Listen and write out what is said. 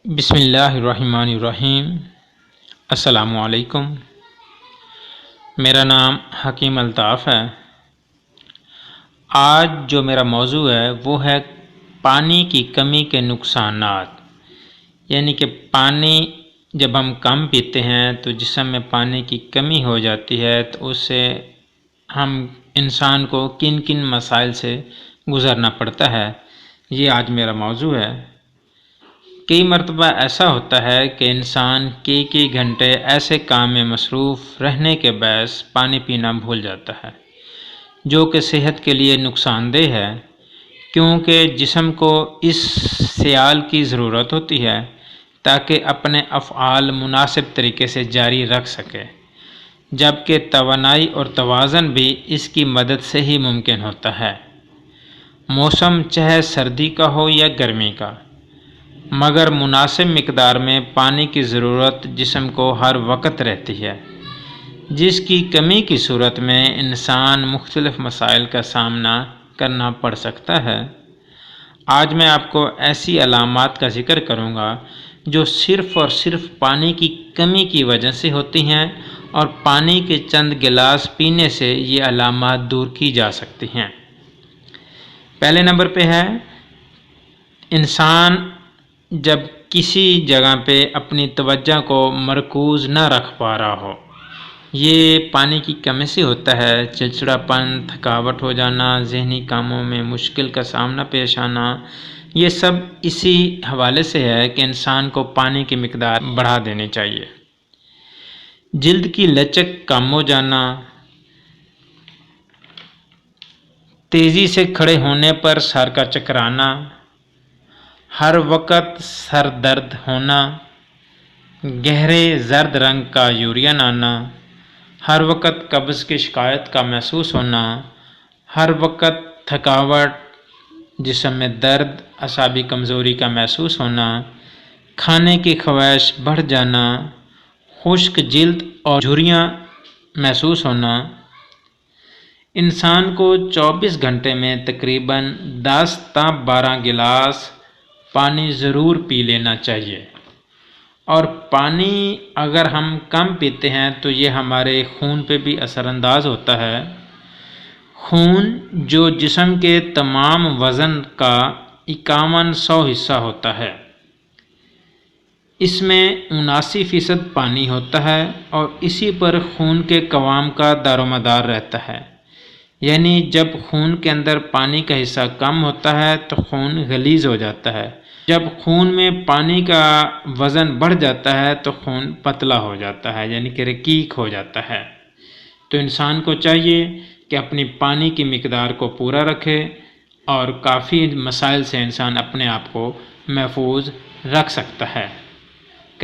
بسم اللہ الرحمن الرحیم۔ السلام علیکم۔ میرا نام حکیم الطاف ہے۔ آج جو میرا موضوع ہے وہ ہے پانی کی کمی کے نقصانات، یعنی کہ پانی جب ہم کم پیتے ہیں تو جسم میں پانی کی کمی ہو جاتی ہے تو اس سے ہم انسان کو کن کن مسائل سے گزرنا پڑتا ہے، یہ آج میرا موضوع ہے۔ کئی مرتبہ ایسا ہوتا ہے کہ انسان کئی گھنٹے ایسے کام میں مصروف رہنے کے باعث پانی پینا بھول جاتا ہے، جو کہ صحت کے لیے نقصان دہ ہے، کیونکہ جسم کو اس سیال کی ضرورت ہوتی ہے تاکہ اپنے افعال مناسب طریقے سے جاری رکھ سکے، جبکہ توانائی اور توازن بھی اس کی مدد سے ہی ممکن ہوتا ہے۔ موسم چاہے سردی کا ہو یا گرمی کا، مگر مناسب مقدار میں پانی کی ضرورت جسم کو ہر وقت رہتی ہے، جس کی کمی کی صورت میں انسان مختلف مسائل کا سامنا کرنا پڑ سکتا ہے۔ آج میں آپ کو ایسی علامات کا ذکر کروں گا جو صرف اور صرف پانی کی کمی کی وجہ سے ہوتی ہیں، اور پانی کے چند گلاس پینے سے یہ علامات دور کی جا سکتی ہیں۔ پہلے نمبر پہ ہے، انسان جب کسی جگہ پہ اپنی توجہ کو مرکوز نہ رکھ پا رہا ہو، یہ پانی کی کمی سے ہوتا ہے۔ چڑچڑاپن، تھکاوٹ ہو جانا، ذہنی کاموں میں مشکل کا سامنا پیش آنا، یہ سب اسی حوالے سے ہے کہ انسان کو پانی کی مقدار بڑھا دینی چاہیے۔ جلد کی لچک کم ہو جانا، تیزی سے کھڑے ہونے پر سر کا چکرانا، ہر وقت سر درد ہونا، گہرے زرد رنگ کا یورین آنا، ہر وقت قبض کی شکایت کا محسوس ہونا، ہر وقت تھکاوٹ، جسم میں درد، اعصابی کمزوری کا محسوس ہونا، کھانے کی خواہش بڑھ جانا، خشک جلد اور جھریاں محسوس ہونا۔ انسان کو 24 گھنٹے میں تقریباً 10 تا 12 گلاس پانی ضرور پی لینا چاہیے، اور پانی اگر ہم کم پیتے ہیں تو یہ ہمارے خون پہ بھی اثر انداز ہوتا ہے۔ خون جو جسم کے تمام وزن کا 5100 حصہ ہوتا ہے، اس میں 79% پانی ہوتا ہے، اور اسی پر خون کے قوام کا دار و مدار رہتا ہے۔ یعنی جب خون کے اندر پانی کا حصہ کم ہوتا ہے تو خون غلیظ ہو جاتا ہے، جب خون میں پانی کا وزن بڑھ جاتا ہے تو خون پتلا ہو جاتا ہے، یعنی کہ رقیق ہو جاتا ہے۔ تو انسان کو چاہیے کہ اپنی پانی کی مقدار کو پورا رکھے، اور کافی مسائل سے انسان اپنے آپ کو محفوظ رکھ سکتا ہے۔